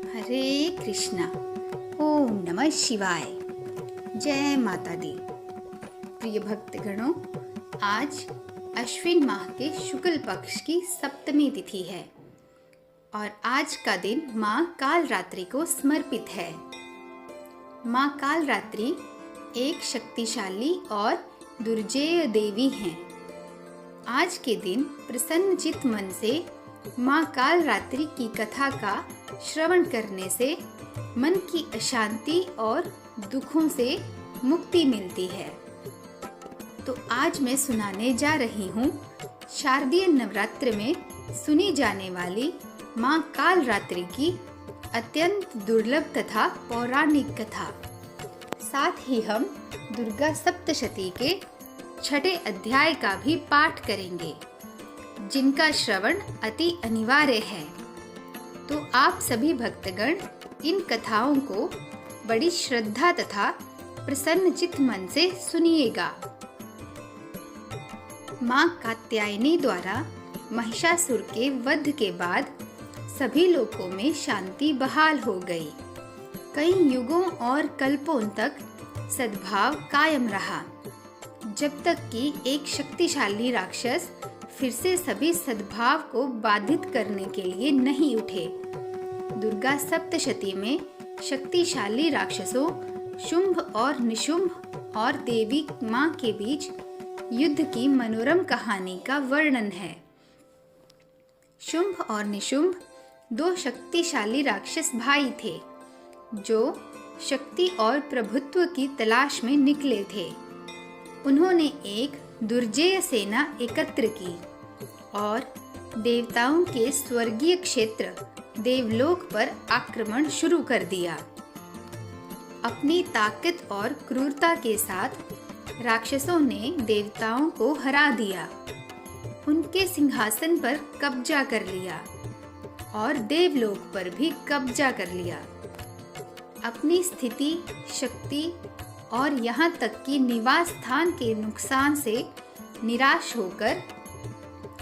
हरे कृष्णा। ओम नमः शिवाय। जय माता दी। प्रिय भक्तगणों, आज अश्विन माह के शुक्ल पक्ष की सप्तमी तिथि है और आज का दिन माँ कालरात्रि को समर्पित है। माँ कालरात्रि एक शक्तिशाली और दुर्जेय देवी हैं। आज के दिन प्रसन्नचित्त मन से माँ कालरात्रि की कथा का श्रवण करने से मन की अशांति और दुखों से मुक्ति मिलती है। तो आज मैं सुनाने जा रही हूँ शारदीय नवरात्र में सुनी जाने वाली माँ कालरात्रि की अत्यंत दुर्लभ तथा पौराणिक कथा। साथ ही हम दुर्गा सप्तशती के 6 अध्याय का भी पाठ करेंगे, जिनका श्रवण अति अनिवार्य है। तो आप सभी भक्तगण इन कथाओं को बड़ी श्रद्धा तथा प्रसन्नचित्त मन से सुनिएगा। माँ कात्यायनी द्वारा महिषासुर के वध के बाद सभी लोकों में शांति बहाल हो गई। कई युगों और कल्पों तक सद्भाव कायम रहा, जब तक कि एक शक्तिशाली राक्षस फिर से सभी सद्भाव को बाधित करने के लिए नहीं उठे। दुर्गा सप्तशती में शक्तिशाली राक्षसों शुंभ और निशुंभ और देवी माँ के बीच युद्ध की मनोरम कहानी का वर्णन है। शुंभ और निशुंभ 2 शक्तिशाली राक्षस भाई थे, जो शक्ति और प्रभुत्व की तलाश में निकले थे। उन्होंने एक दुर्जेय सेना एकत्र की और देवताओं के स्वर्गीय क्षेत्र देवलोक पर आक्रमण शुरू कर दिया। अपनी ताकत और क्रूरता के साथ राक्षसों ने देवताओं को हरा दिया, उनके सिंहासन पर कब्जा कर लिया और देवलोक पर भी कब्जा कर लिया। अपनी स्थिति, शक्ति और यहाँ तक कि निवास स्थान के नुकसान से निराश होकर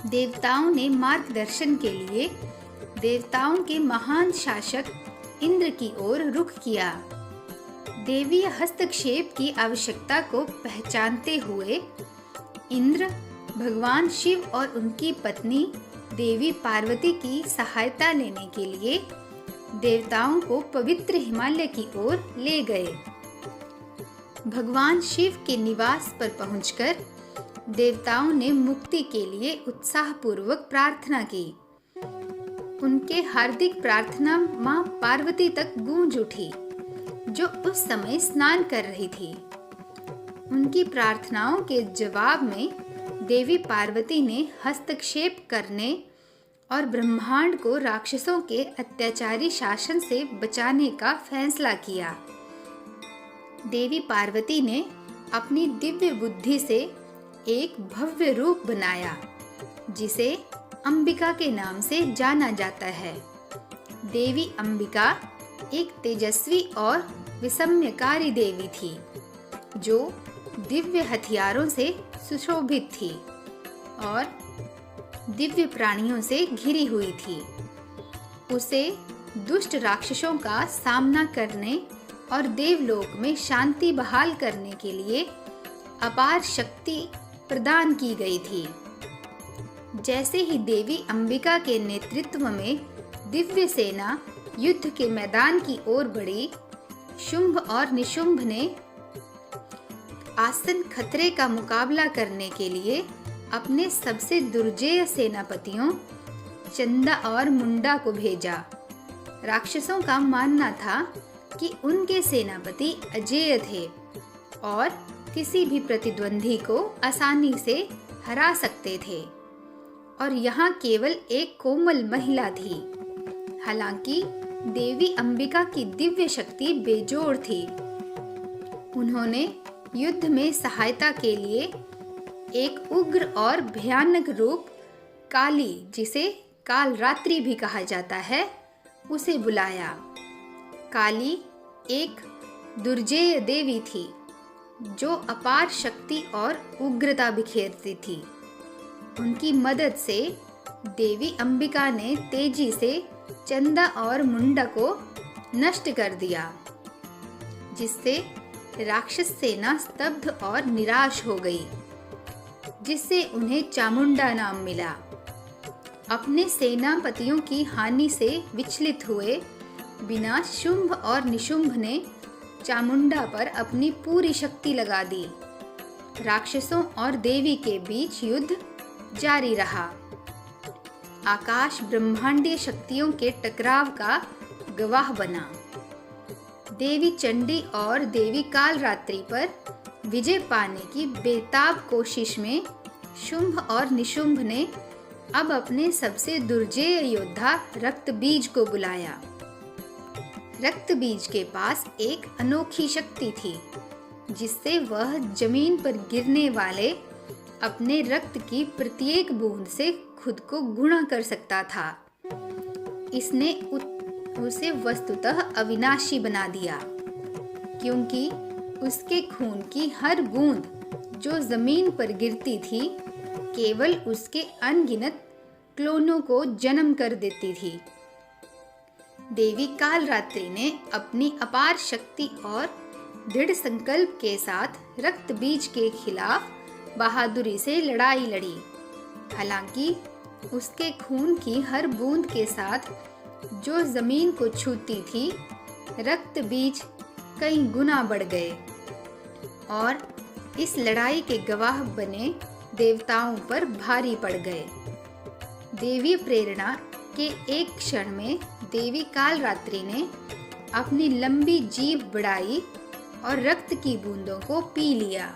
देवताओं ने मार्गदर्शन के लिए देवताओं के महान शासक इंद्र की ओर रुख किया। देवीय हस्तक्षेप की आवश्यकता को पहचानते हुए इंद्र भगवान शिव और उनकी पत्नी देवी पार्वती की सहायता लेने के लिए देवताओं को पवित्र हिमालय की ओर ले गए। भगवान शिव के निवास पर पहुंचकर देवताओं ने मुक्ति के लिए उत्साहपूर्वक प्रार्थना की। उनके हार्दिक प्रार्थना मां पार्वती तक गूंज उठी, जो उस समय स्नान कर रही थी। उनकी प्रार्थनाओं के जवाब में देवी पार्वती ने हस्तक्षेप करने और ब्रह्मांड को राक्षसों के अत्याचारी शासन से बचाने का फैसला किया। देवी पार्वती ने अपनी दिव्य बुद्धि से एक भव्य रूप बनाया, जिसे अंबिका के नाम से जाना जाता है। देवी अंबिका एक तेजस्वी और विस्मयकारी देवी थी, जो दिव्य हथियारों से सुशोभित थी और दिव्य प्राणियों से घिरी हुई थी। उसे दुष्ट राक्षसों का सामना करने और देवलोक में शांति बहाल करने के लिए अपार शक्ति प्रदान की गई थी। जैसे ही देवी अंबिका के नेतृत्व में दिव्य सेना युद्ध के मैदान की ओर बढ़ी, शुंभ और निशुंभ ने आसन खतरे का मुकाबला करने के लिए अपने सबसे दुर्जेय सेनापतियों चंदा और मुंडा को भेजा। राक्षसों का मानना था कि उनके सेनापति अजेय थे और किसी भी प्रतिद्वंदी को आसानी से हरा सकते थे, और यहाँ केवल एक कोमल महिला थी। हालांकि देवी अंबिका की दिव्य शक्ति बेजोड़ थी। उन्होंने युद्ध में सहायता के लिए एक उग्र और भयानक रूप काली, जिसे कालरात्रि भी कहा जाता है, उसे बुलाया। काली एक दुर्जेय देवी थी, जो अपार शक्ति और उग्रता बिखेरती थी। उनकी मदद से देवी अंबिका ने तेजी से चंदा और मुंडा को नष्ट कर दिया, जिससे राक्षस सेना स्तब्ध और निराश हो गई, जिससे उन्हें चामुंडा नाम मिला। अपने सेनापतियों की हानि से विचलित हुए बिना शुंभ और निशुंभ ने चामुंडा पर अपनी पूरी शक्ति लगा दी। राक्षसों और देवी के बीच युद्ध जारी रहा। आकाश ब्रह्मांडीय शक्तियों के टकराव का गवाह बना। देवी चंडी और देवी कालरात्रि पर विजय पाने की बेताब कोशिश में शुंभ और निशुंभ ने अब अपने सबसे दुर्जेय योद्धा रक्तबीज को बुलाया। रक्तबीज के पास एक अनोखी शक्ति थी, जिससे वह जमीन पर गिरने वाले अपने रक्त की प्रत्येक बूंद से खुद को गुणा कर सकता था। इसने उसे वस्तुतः अविनाशी बना दिया, क्योंकि उसके खून की हर बूंद जो जमीन पर गिरती थी केवल उसके अनगिनत क्लोनों को जन्म कर देती थी। देवी कालरात्रि ने अपनी अपार शक्ति और दृढ़ संकल्प के साथ रक्तबीज के खिलाफ बहादुरी से लड़ाई लड़ी। हालांकि उसके खून की हर बूंद के साथ जो जमीन को छूती थी, रक्तबीज कई गुना बढ़ गए और इस लड़ाई के गवाह बने देवताओं पर भारी पड़ गए। देवी प्रेरणा के एक क्षण में देवी कालरात्रि ने अपनी लंबी जीभ बढ़ाई और रक्त की बूंदों को पी लिया,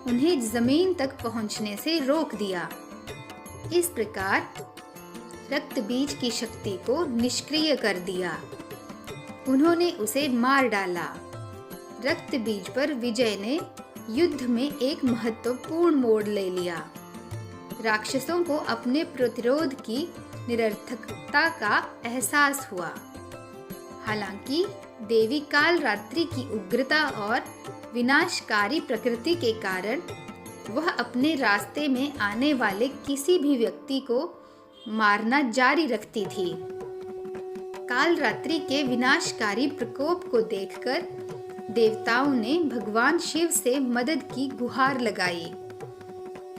उन्हें जमीन तक पहुंचने से रोक दिया। इस प्रकार रक्तबीज की शक्ति को निष्क्रिय कर दिया। उन्होंने उसे मार डाला। रक्तबीज पर विजय ने युद्ध में एक महत्वपूर्ण मोड़ ले लिया। राक्षसों को अपने प्रतिरोध की निरर्थकता का एहसास हुआ। हालांकि देवी कालरात्रि की उग्रता और विनाशकारी प्रकृति के कारण वह अपने रास्ते में आने वाले किसी भी व्यक्ति को मारना जारी रखती थी। कालरात्रि के विनाशकारी प्रकोप को देखकर देवताओं ने भगवान शिव से मदद की गुहार लगाई।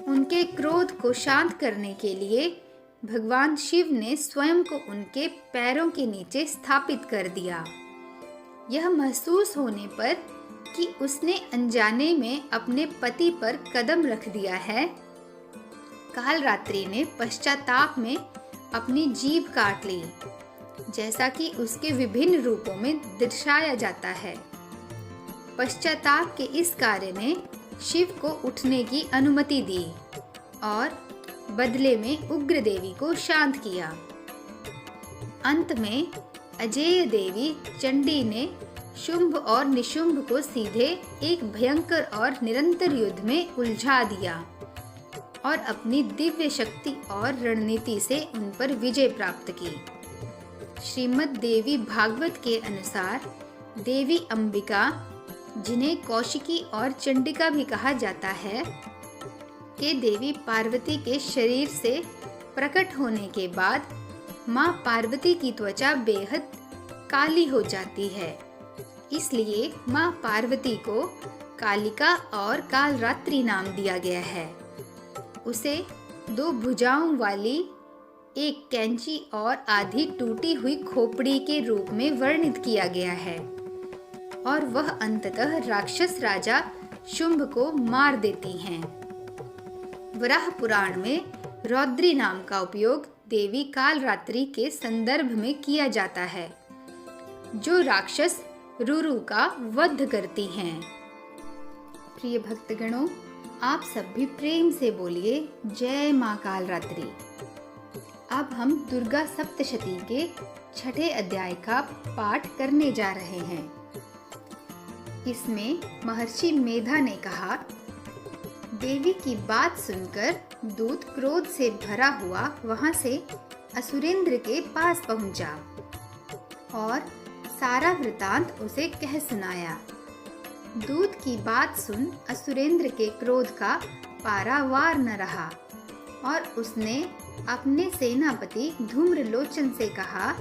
उनके क्रोध को शांत करने के लिए भगवान शिव ने स्वयं को उनके पैरों के नीचे स्थापित कर दिया। यह महसूस होने पर कि उसने अनजाने में अपने पति पर कदम रख दिया है, कालरात्रि ने पश्चाताप में अपनी जीभ काट ली, जैसा कि उसके विभिन्न रूपों में दर्शाया जाता है। पश्चाताप के इस कार्य ने शिव को उठने की अनुमति दी और बदले में उग्र देवी को शांत किया। अंत में अजेय देवी चंडी ने शुंभ और निशुंभ को सीधे एक भयंकर और निरंतर युद्ध में उलझा दिया और अपनी दिव्य शक्ति और रणनीति से उन पर विजय प्राप्त की। श्रीमद् देवी भागवत के अनुसार देवी अंबिका, जिन्हें कौशिकी और चंडिका भी कहा जाता है, के देवी पार्वती के शरीर से प्रकट होने के बाद माँ पार्वती की त्वचा बेहद काली हो जाती है। इसलिए माँ पार्वती को कालिका और कालरात्रि नाम दिया गया है। उसे 2 भुजाओं वाली एक कैंची और आधी टूटी हुई खोपड़ी के रूप में वर्णित किया गया है और वह अंततः राक्षस राजा शुंभ को मार देती हैं। वराह पुराण में रौद्री नाम का उपयोग देवी कालरात्रि के संदर्भ में किया जाता है, जो राक्षस रुरु का वध करती हैं। प्रिय भक्तगणों, आप सब भी प्रेम से बोलिए जय माँ कालरात्रि। अब हम दुर्गा सप्तशती के 6ठे अध्याय का पाठ करने जा रहे हैं। इसमें महर्षि मेधा ने कहा, देवी की बात सुनकर दूत क्रोध से भरा हुआ वहां से असुरेंद्र के पास पहुंचा और सारा वृतांत उसे कह सुनाया। दूत की बात सुन असुरेंद्र के क्रोध का पारावार न रहा और उसने अपने सेनापति धूम्रलोचन से कहा,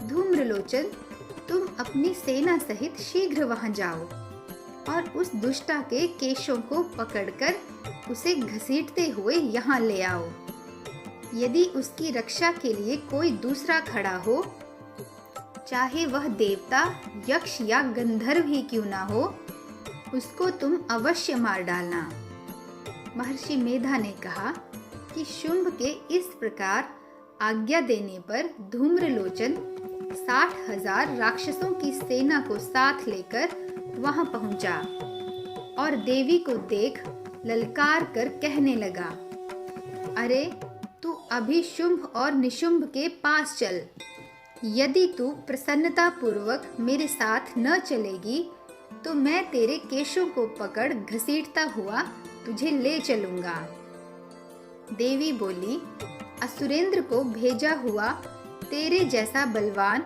धूम्रलोचन, तुम अपनी सेना सहित शीघ्र वहां जाओ और उस दुष्टा के केशों को पकड़कर उसे घसीटते हुए यहाँ ले आओ। यदि उसकी रक्षा के लिए कोई दूसरा खड़ा हो, चाहे वह देवता, यक्ष या गंधर्व ही क्यों ना हो, उसको तुम अवश्य मार डालना। महर्षि मेधा ने कहा कि शुंभ के इस प्रकार आज्ञा देने पर धूम्रलोचन 60,000 राक्षसों की सेना को साथ लेकर वहां पहुंचा और देवी को देख ललकार कर कहने लगा, अरे तू अभी शुंभ और निशुंभ के पास चल। यदि तू प्रसन्नता पूर्वक मेरे साथ न चलेगी तो मैं तेरे केशों को पकड़ घसीटता हुआ तुझे ले चलूंगा। देवी बोली, असुरेंद्र को भेजा हुआ तेरे जैसा बलवान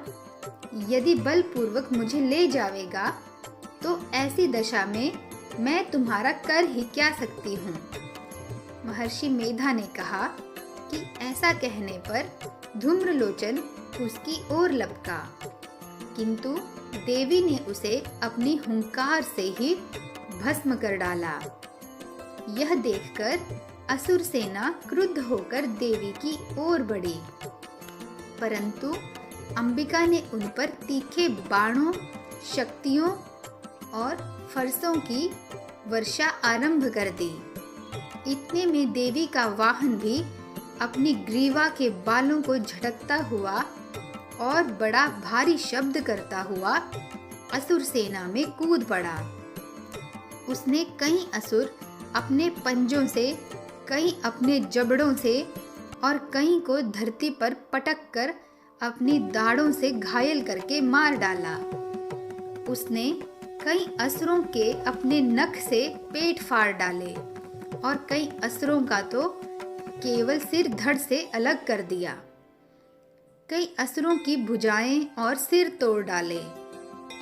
यदि बलपूर्वक मुझे ले जावेगा तो ऐसी दशा में मैं तुम्हारा कर ही क्या सकती हूँ। महर्षि मेधा ने कहा कि ऐसा कहने पर धूम्रलोचन उसकी ओर लपका, किंतु देवी ने उसे अपनी हुंकार से ही भस्म कर डाला। यह देखकर असुर सेना क्रुद्ध होकर देवी की ओर बढ़ी, परंतु अंबिका ने उन पर तीखे बाणों, शक्तियों और फरसों की वर्षा आरंभ कर दी। इतने में देवी का वाहन भी अपनी ग्रीवा के बालों को झटकता हुआ और बड़ा भारी शब्द करता हुआ असुर सेना में कूद पड़ा। उसने कई असुर अपने पंजों से, कई अपने जबड़ों से और कई को धरती पर पटक कर अपनी दाढ़ों से घायल करके मार डाला। उसने कई असुरों के अपने नख से पेट फाड़ डाले और कई असुरों का तो केवल सिर धड़ से अलग कर दिया। कई असुरों की भुजाएं और सिर तोड़ डाले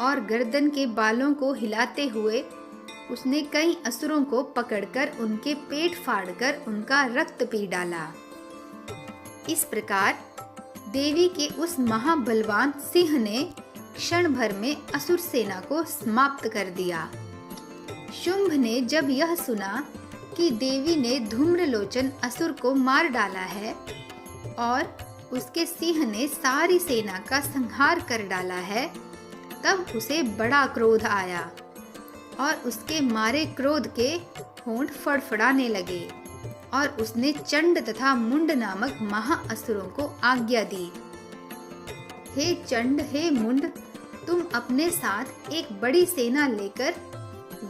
और गर्दन के बालों को हिलाते हुए उसने कई असुरों को पकड़कर उनके पेट फाड़कर उनका रक्त पी डाला। इस प्रकार देवी के उस महाबलवान सिंह ने क्षण भर में असुर सेना को समाप्त कर दिया। शुंभ ने जब यह सुना कि देवी ने धूम्रलोचन असुर को मार डाला है और उसके सिंह ने सारी सेना का संहार कर डाला है, तब उसे बड़ा क्रोध आया और उसके मारे क्रोध के होंठ फड़फड़ाने लगे और उसने चंड तथा मुंड नामक महाअसुरों को आज्ञा दी, हे चंड, हे मुंड, तुम अपने साथ एक बड़ी सेना लेकर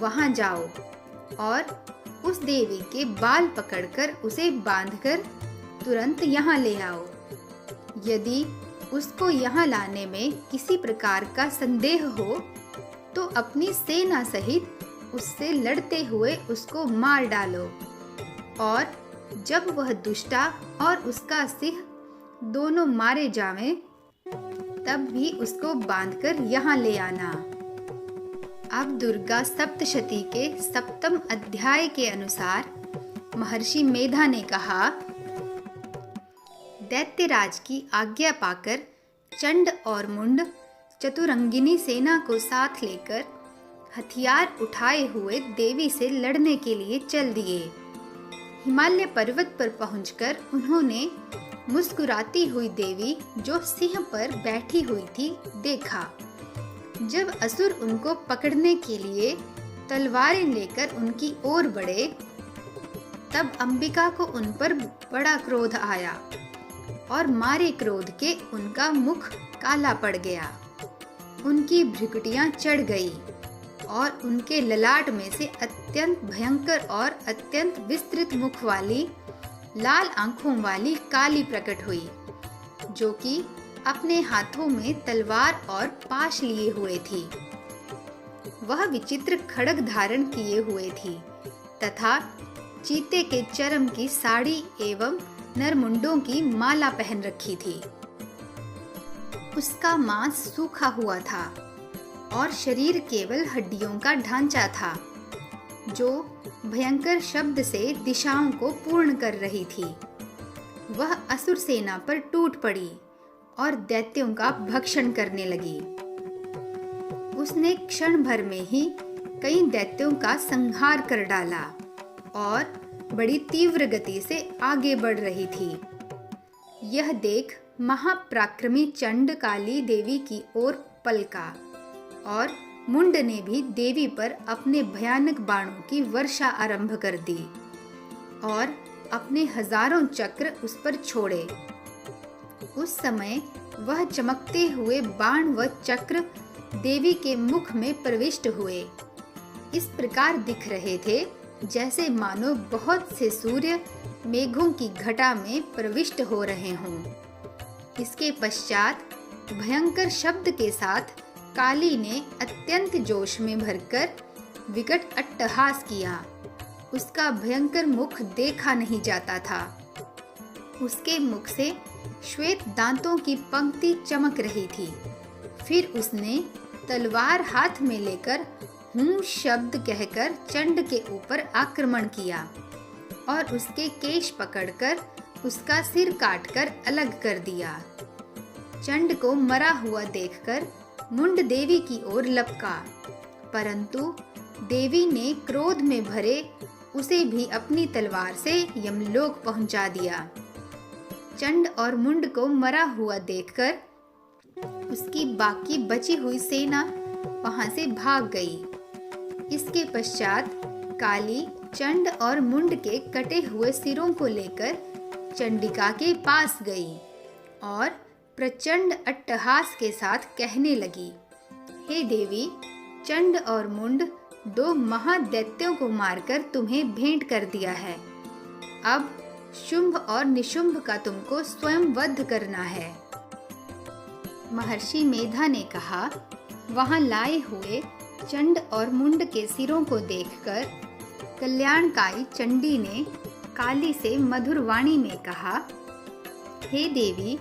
वहां जाओ और उस देवी के बाल पकड़कर उसे बांधकर तुरंत यहाँ ले आओ। यदि उसको यहाँ लाने में किसी प्रकार का संदेह हो तो अपनी सेना सहित उससे लड़ते हुए उसको मार डालो और जब वह दुष्टा और उसका सिंह दोनों मारे जावें तब भी उसको बांधकर यहाँ ले आना। अब दुर्गा सप्तशती के 7वें अध्याय के अनुसार महर्षि मेधा ने कहा, दैत्यराज की आज्ञा पाकर चंड और मुंड चतुरंगिनी सेना को साथ लेकर हथियार उठाए हुए देवी से लड़ने के लिए चल दिए। हिमालय पर्वत पर पहुंचकर उन्होंने मुस्कुराती हुई देवी जो सिंह पर बैठी हुई थी देखा। जब असुर उनको पकड़ने के लिए तलवारें लेकर उनकी ओर बढ़े तब अंबिका को उन पर बड़ा क्रोध आया और मारे क्रोध के उनका मुख काला पड़ गया, उनकी भ्रुकुटियां चढ़ गई और उनके ललाट में से अत्यंत भयंकर और अत्यंत विस्तृत मुख वाली लाल आंखों वाली काली प्रकट हुई, जो कि अपने हाथों में तलवार और पाश लिए हुए थी। वह विचित्र खड्ग धारण किए हुए थी तथा चीते के चर्म की साड़ी एवं नरमुंडों की माला पहन रखी थी। उसका मांस सूखा हुआ था और शरीर केवल हड्डियों का ढांचा था, जो भयंकर शब्द से दिशाओं को पूर्ण कर रही थी। वह असुर सेना पर टूट पड़ी और दैत्यों का भक्षण करने लगी। उसने क्षण भर में ही कई दैत्यों का संहार कर डाला और बड़ी तीव्र गति से आगे बढ़ रही थी। यह देख महापराक्रमी चंड काली देवी की ओर पलका और मुंड ने भी देवी पर अपने भयानक बाणों की वर्षा आरंभ कर दी और अपने हजारों चक्र उस पर छोड़े। उस समय वह चमकते हुए बाण व चक्र देवी के मुख में प्रविष्ट हुए। इस प्रकार दिख रहे थे जैसे मानो बहुत से सूर्य मेघों की घटा में प्रविष्ट हो रहे हों। इसके पश्चात भयंकर शब्द के साथ काली ने अत्यंत जोश में भरकर विकट अट्टहास किया। उसका भयंकर मुख देखा नहीं जाता था। उसके मुख से श्वेत दांतों की पंक्ति चमक रही थी। फिर उसने तलवार हाथ में लेकर हूं शब्द कहकर चंड के ऊपर आक्रमण किया और उसके केश पकड़कर उसका सिर काटकर अलग कर दिया। चंड को मरा हुआ देखकर मुंड देवी की ओर लपका, परंतु देवी ने क्रोध में भरे उसे भी अपनी तलवार से यमलोक पहुंचा दिया। चंड और मुंड को मरा हुआ देखकर उसकी बाकी बची हुई सेना वहां से भाग गई। इसके पश्चात काली चंड और मुंड के कटे हुए सिरों को लेकर चंडिका के पास गई और प्रचंड अट्टहास के साथ कहने लगी, हे देवी, चंड और मुंड दो महादैत्यों को मारकर तुम्हें भेंट कर दिया है। अब शुंभ और निशुंभ का तुमको स्वयं वध करना है। महर्षि मेधा ने कहा, वहां लाए हुए चंड और मुंड के सिरों को देखकर कल्याणकारी चंडी ने काली से मधुर वाणी में कहा, हे देवी,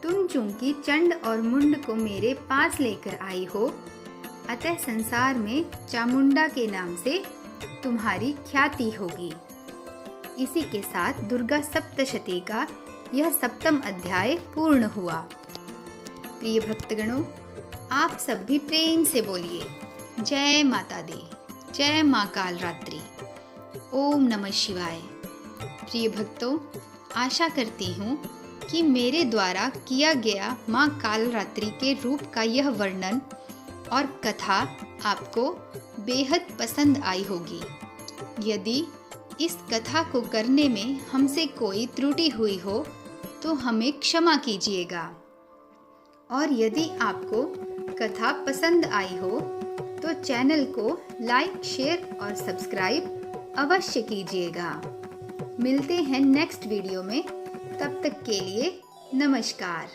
तुम चूंकि चंड और मुंड को मेरे पास लेकर आई हो, अतः संसार में चामुंडा के नाम से तुम्हारी ख्याति होगी। इसी के साथ दुर्गा सप्तशती का यह 7वां अध्याय पूर्ण हुआ। प्रिय भक्तगणों, आप सब भी प्रेम से बोलिए, जय माता दी, जय माँ कालरात्रि, ओम नमः शिवाय। प्रिय भक्तों, आशा करती हूँ कि मेरे द्वारा किया गया माँ कालरात्रि के रूप का यह वर्णन और कथा आपको बेहद पसंद आई होगी। यदि इस कथा को करने में हमसे कोई त्रुटि हुई हो तो हमें क्षमा कीजिएगा। और यदि आपको कथा पसंद आई हो तो चैनल को लाइक, शेयर और सब्सक्राइब अवश्य कीजिएगा। मिलते हैं नेक्स्ट वीडियो में। तब तक के लिए नमस्कार।